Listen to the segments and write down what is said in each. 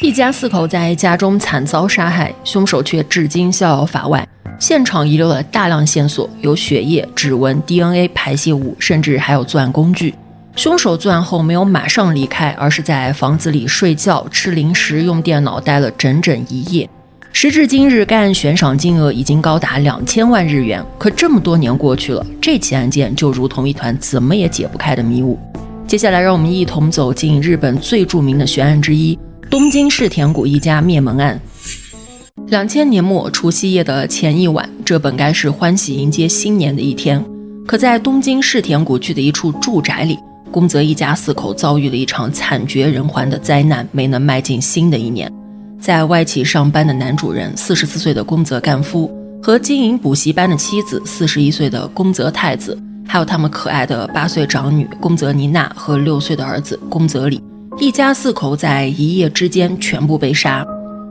一家4口在家中惨遭杀害，凶手却至今逍遥法外。现场遗留了大量线索，有血液、指纹、DNA、排泄物，甚至还有作案工具。凶手作案后没有马上离开，而是在房子里睡觉、吃零食、用电脑待了整整1夜。时至今日，该案悬赏金额已经高达2000万日元。可这么多年过去了，这起案件就如同一团怎么也解不开的迷雾。接下来让我们一同走进日本最著名的悬案之一——东京世田谷一家灭门案。2000年末除夕夜的前一晚，这本该是欢喜迎接新年的一天，可在东京世田谷区的一处住宅里，宫泽一家4口遭遇了一场惨绝人寰的灾难，没能迈进新的一年。在外企上班的男主人44岁的宫泽干夫和经营补习班的妻子41岁的宫泽太子，还有他们可爱的8岁长女宫泽妮娜和6岁的儿子宫泽里，一家4口在一夜之间全部被杀。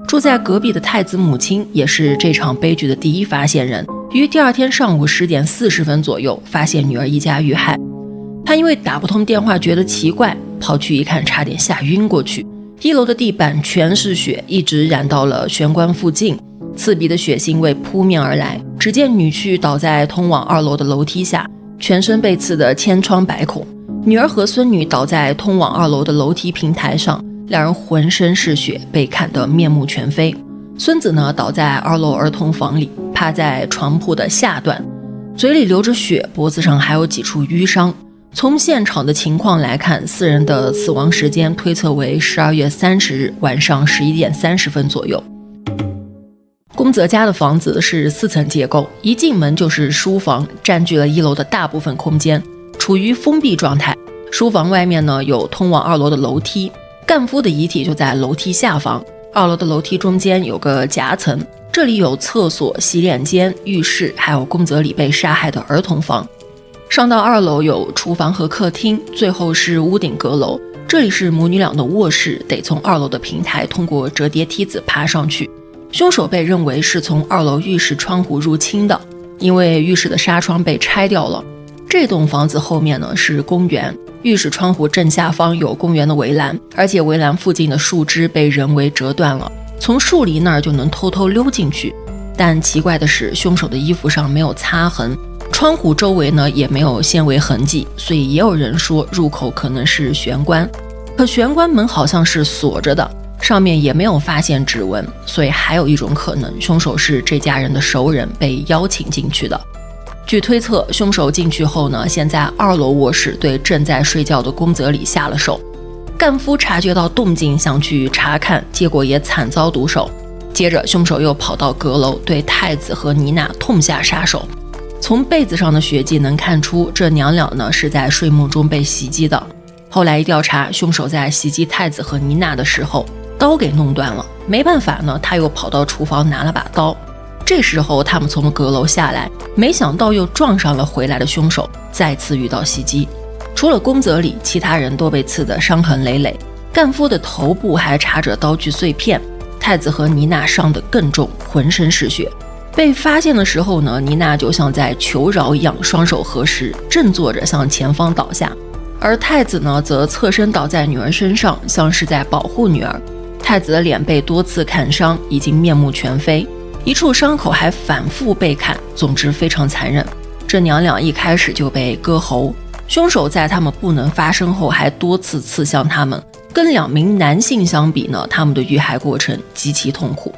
住在隔壁的太子母亲也是这场悲剧的第一发现人，于第二天上午10点40分左右发现女儿一家遇害。他因为打不通电话觉得奇怪，跑去一看差点吓晕过去。1楼的地板全是血，一直染到了玄关附近，刺鼻的血腥味扑面而来。只见女婿倒在通往2楼的楼梯下，全身被刺得千疮百孔。女儿和孙女倒在通往2楼的楼梯平台上，两人浑身是血，被砍得面目全非。孙子呢，倒在2楼儿童房里，趴在床铺的下段，嘴里流着血，脖子上还有几处淤伤。从现场的情况来看，4人的死亡时间推测为12月30日晚上11点30分左右。宫泽家的房子是4层结构，一进门就是书房，占据了1楼的大部分空间，处于封闭状态。书房外面呢，有通往2楼的楼梯，干夫的遗体就在楼梯下方。2楼的楼梯中间有个夹层，这里有厕所、洗脸间、浴室，还有宫泽里被杀害的儿童房。上到2楼有厨房和客厅，最后是屋顶阁楼，这里是母女俩的卧室，得从2楼的平台通过折叠梯子爬上去。凶手被认为是从2楼浴室窗户入侵的，因为浴室的纱窗被拆掉了。这栋房子后面呢是公园，浴室窗户正下方有公园的围栏，而且围栏附近的树枝被人为折断了，从树篱那儿就能偷偷溜进去。但奇怪的是，凶手的衣服上没有擦痕，窗户周围呢也没有纤维痕迹，所以也有人说入口可能是玄关。可玄关门好像是锁着的，上面也没有发现指纹，所以还有一种可能，凶手是这家人的熟人，被邀请进去的。据推测，凶手进去后呢，先在2楼卧室对正在睡觉的宫泽里下了手。干夫察觉到动静，想去查看，结果也惨遭毒手。接着凶手又跑到阁楼，对太子和妮娜痛下杀手。从被子上的血迹能看出，这娘俩呢是在睡梦中被袭击的。后来一调查，凶手在袭击太子和妮娜的时候，刀给弄断了，没办法呢，他又跑到厨房拿了把刀。这时候他们从阁楼下来，没想到又撞上了回来的凶手，再次遇到袭击。除了宫泽里，其他人都被刺得伤痕累累，干夫的头部还插着刀具碎片，太子和妮娜伤得更重，浑身是血。被发现的时候呢，妮娜就像在求饶一样，双手合十，正坐着向前方倒下，而太子呢则侧身倒在女儿身上，像是在保护女儿。太子的脸被多次砍伤，已经面目全非，一处伤口还反复被砍，总之非常残忍。这娘俩一开始就被割喉，凶手在他们不能发声后还多次刺向他们，跟2名男性相比呢，他们的遇害过程极其痛苦。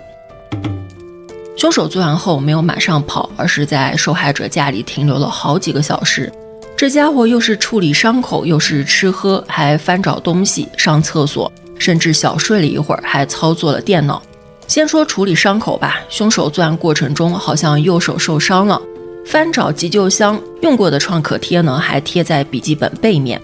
凶手作案后没有马上跑，而是在受害者家里停留了好几个小时。这家伙又是处理伤口，又是吃喝，还翻找东西，上厕所，甚至小睡了一会儿，还操作了电脑。先说处理伤口吧，凶手作案过程中好像右手受伤了，翻找急救箱，用过的创可贴呢还贴在笔记本背面。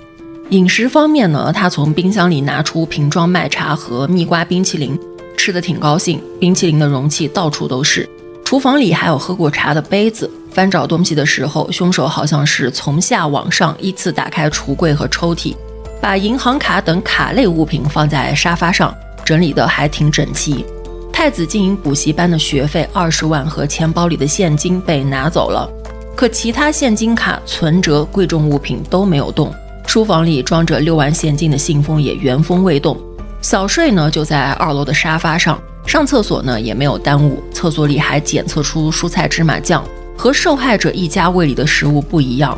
饮食方面呢，他从冰箱里拿出瓶装麦茶和蜜瓜冰淇淋，吃得挺高兴，冰淇淋的容器到处都是。厨房里还有喝过茶的杯子。翻找东西的时候，凶手好像是从下往上依次打开橱柜和抽屉，把银行卡等卡类物品放在沙发上，整理得还挺整齐。太子经营补习班的学费20万和钱包里的现金被拿走了，可其他现金卡、存折、贵重物品都没有动。书房里装着6万现金的信封也原封未动。小睡呢就在2楼的沙发上，上厕所呢也没有耽误，厕所里还检测出蔬菜芝麻酱和受害者一家胃里的食物不一样。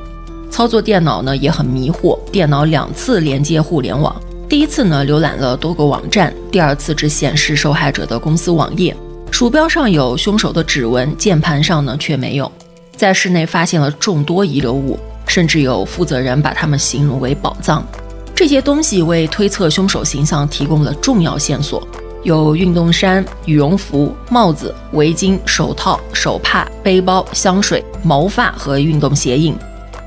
操作电脑呢也很迷惑，电脑2次连接互联网，第一次呢浏览了多个网站，第二次只显示受害者的公司网页，鼠标上有凶手的指纹，键盘上呢却没有。在室内发现了众多遗留物，甚至有负责人把它们形容为宝藏。这些东西为推测凶手形象提供了重要线索，有运动衫、羽绒服、帽子、围巾、手套、手帕、背包、香水、毛发和运动鞋印。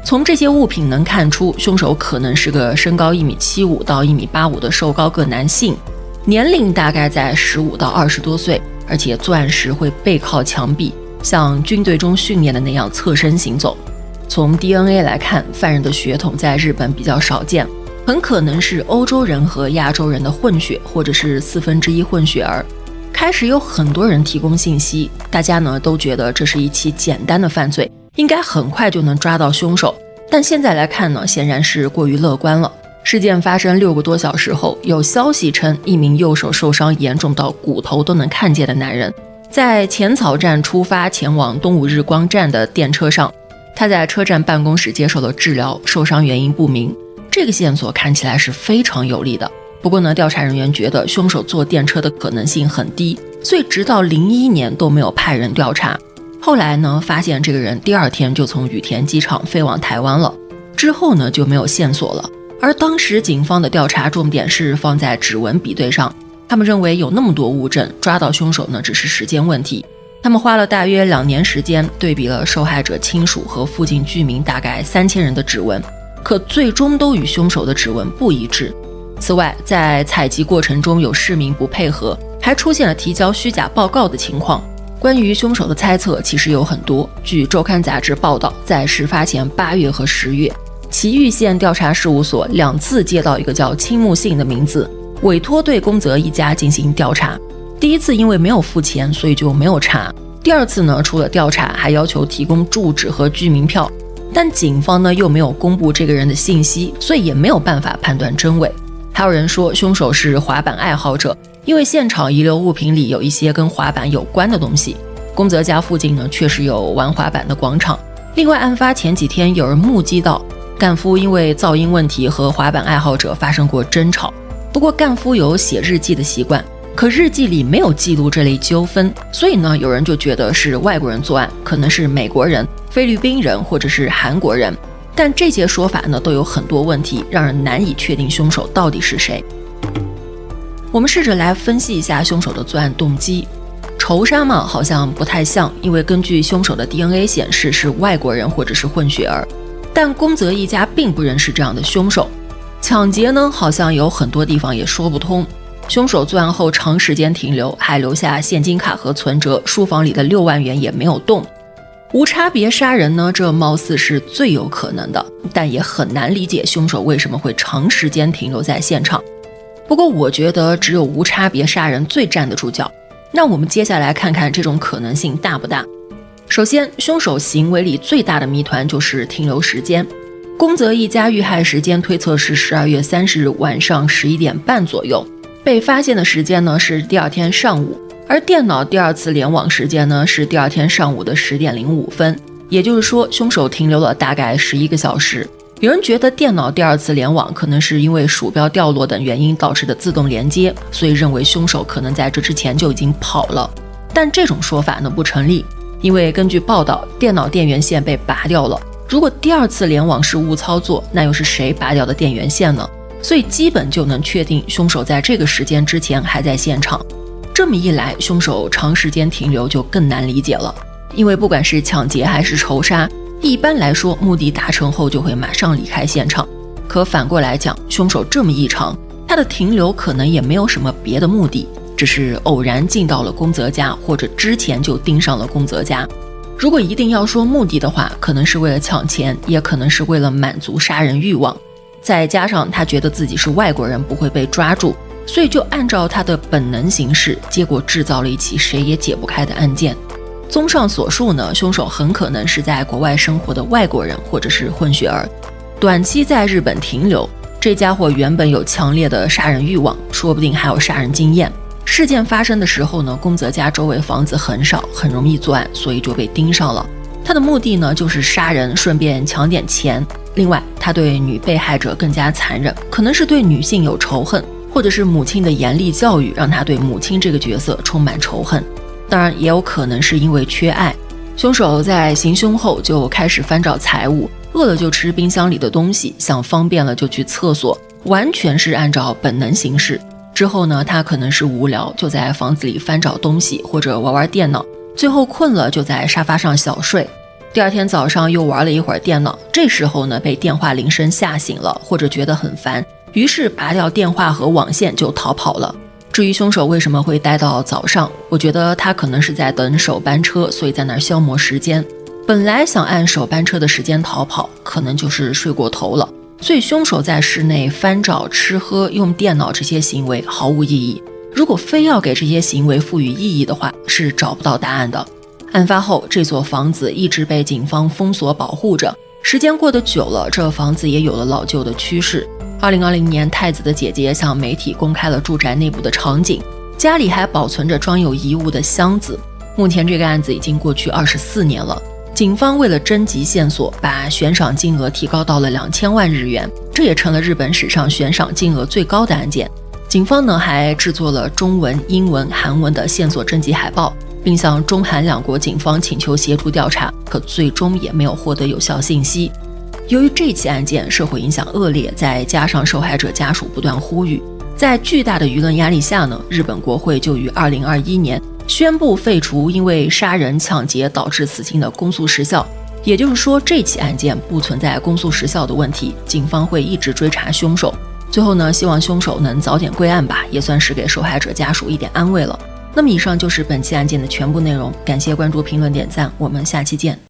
从这些物品能看出，凶手可能是个身高1.75米到1.85米的瘦高个男性，年龄大概在15到20多岁，而且作案时会背靠墙壁，像军队中训练的那样侧身行走。从 DNA 来看，犯人的血统在日本比较少见，很可能是欧洲人和亚洲人的混血，或者是1/4混血儿。开始有很多人提供信息，大家呢都觉得这是一起简单的犯罪，应该很快就能抓到凶手。但现在来看呢，显然是过于乐观了。事件发生6个多小时后，有消息称一名右手受伤严重到骨头都能看见的男人，在浅草站出发前往东武日光站的电车上，他在车站办公室接受了治疗，受伤原因不明。这个线索看起来是非常有利的。不过呢，调查人员觉得凶手坐电车的可能性很低，所以直到01年都没有派人调查。后来呢，发现这个人第2天就从羽田机场飞往台湾了，之后呢就没有线索了。而当时警方的调查重点是放在指纹比对上，他们认为有那么多物证，抓到凶手呢只是时间问题。他们花了大约2年时间，对比了受害者亲属和附近居民大概3000人的指纹，可最终都与凶手的指纹不一致。此外，在采集过程中有市民不配合，还出现了提交虚假报告的情况。关于凶手的猜测其实有很多。据周刊杂志报道，在事发前8月和10月，埼玉县调查事务所2次接到一个叫青木信的名字，委托对宫泽一家进行调查。第一次因为没有付钱，所以就没有查。第2次呢，除了调查，还要求提供住址和居民票，但警方呢又没有公布这个人的信息，所以也没有办法判断真伪。还有人说凶手是滑板爱好者，因为现场遗留物品里有一些跟滑板有关的东西。宫泽家附近呢确实有玩滑板的广场。另外，案发前几天有人目击到干夫因为噪音问题和滑板爱好者发生过争吵。不过干夫有写日记的习惯，可日记里没有记录这类纠纷，所以呢有人就觉得是外国人作案，可能是美国人、菲律宾人或者是韩国人。但这些说法呢都有很多问题，让人难以确定凶手到底是谁。我们试着来分析一下凶手的作案动机。仇杀嘛，好像不太像，因为根据凶手的 DNA 显示是外国人或者是混血儿，但宫泽一家并不认识这样的凶手。抢劫呢，好像有很多地方也说不通。凶手作案后长时间停留，还留下现金卡和存折，书房里的6万元也没有动。无差别杀人呢，这貌似是最有可能的，但也很难理解凶手为什么会长时间停留在现场。不过我觉得只有无差别杀人最站得住脚。让我们接下来看看这种可能性大不大。首先，凶手行为里最大的谜团就是停留时间。宫泽一家遇害时间推测是12月30日晚上11点半左右，被发现的时间呢是第2天上午，而电脑第2次联网时间呢是第2天上午的10点05分，也就是说凶手停留了大概11个小时。有人觉得电脑第2次联网可能是因为鼠标掉落等原因导致的自动连接，所以认为凶手可能在这之前就已经跑了。但这种说法呢不成立，因为根据报道，电脑电源线被拔掉了。如果第2次联网是误操作，那又是谁拔掉的电源线呢？所以基本就能确定凶手在这个时间之前还在现场。这么一来，凶手长时间停留就更难理解了，因为不管是抢劫还是仇杀，一般来说目的达成后就会马上离开现场。可反过来讲，凶手这么异常，他的停留可能也没有什么别的目的，只是偶然进到了宫泽家，或者之前就盯上了宫泽家。如果一定要说目的的话，可能是为了抢钱，也可能是为了满足杀人欲望。再加上他觉得自己是外国人不会被抓住，所以就按照他的本能行事，结果制造了一起谁也解不开的案件。综上所述呢，凶手很可能是在国外生活的外国人或者是混血儿，短期在日本停留，这家伙原本有强烈的杀人欲望，说不定还有杀人经验。事件发生的时候呢，宫泽家周围房子很少，很容易作案，所以就被盯上了。他的目的呢，就是杀人，顺便抢点钱。另外，他对女被害者更加残忍，可能是对女性有仇恨，或者是母亲的严厉教育让他对母亲这个角色充满仇恨。当然，也有可能是因为缺爱。凶手在行凶后就开始翻找财物，饿了就吃冰箱里的东西，想方便了就去厕所，完全是按照本能行事。之后呢，他可能是无聊，就在房子里翻找东西或者玩电脑，最后困了就在沙发上小睡。第二天早上又玩了一会儿电脑，这时候呢被电话铃声吓醒了，或者觉得很烦，于是拔掉电话和网线就逃跑了。至于凶手为什么会待到早上，我觉得他可能是在等首班车，所以在那儿消磨时间。本来想按首班车的时间逃跑，可能就是睡过头了。所以凶手在室内翻找、吃喝、用电脑这些行为毫无意义。如果非要给这些行为赋予意义的话，是找不到答案的。案发后，这所房子一直被警方封锁保护着。时间过得久了，这房子也有了老旧的趋势。2020年，太子的姐姐向媒体公开了住宅内部的场景，家里还保存着装有遗物的箱子。目前这个案子已经过去24年了。警方为了征集线索，把悬赏金额提高到了2000万日元，这也成了日本史上悬赏金额最高的案件。警方呢还制作了中文、英文、韩文的线索征集海报，并向中韩两国警方请求协助调查，可最终也没有获得有效信息。由于这起案件社会影响恶劣，再加上受害者家属不断呼吁，在巨大的舆论压力下呢，日本国会就于2021年宣布废除因为杀人抢劫导致死刑的公诉时效。也就是说，这起案件不存在公诉时效的问题，警方会一直追查凶手。最后呢，希望凶手能早点归案吧，也算是给受害者家属一点安慰了。那么以上就是本期案件的全部内容，感谢关注、评论、点赞，我们下期见。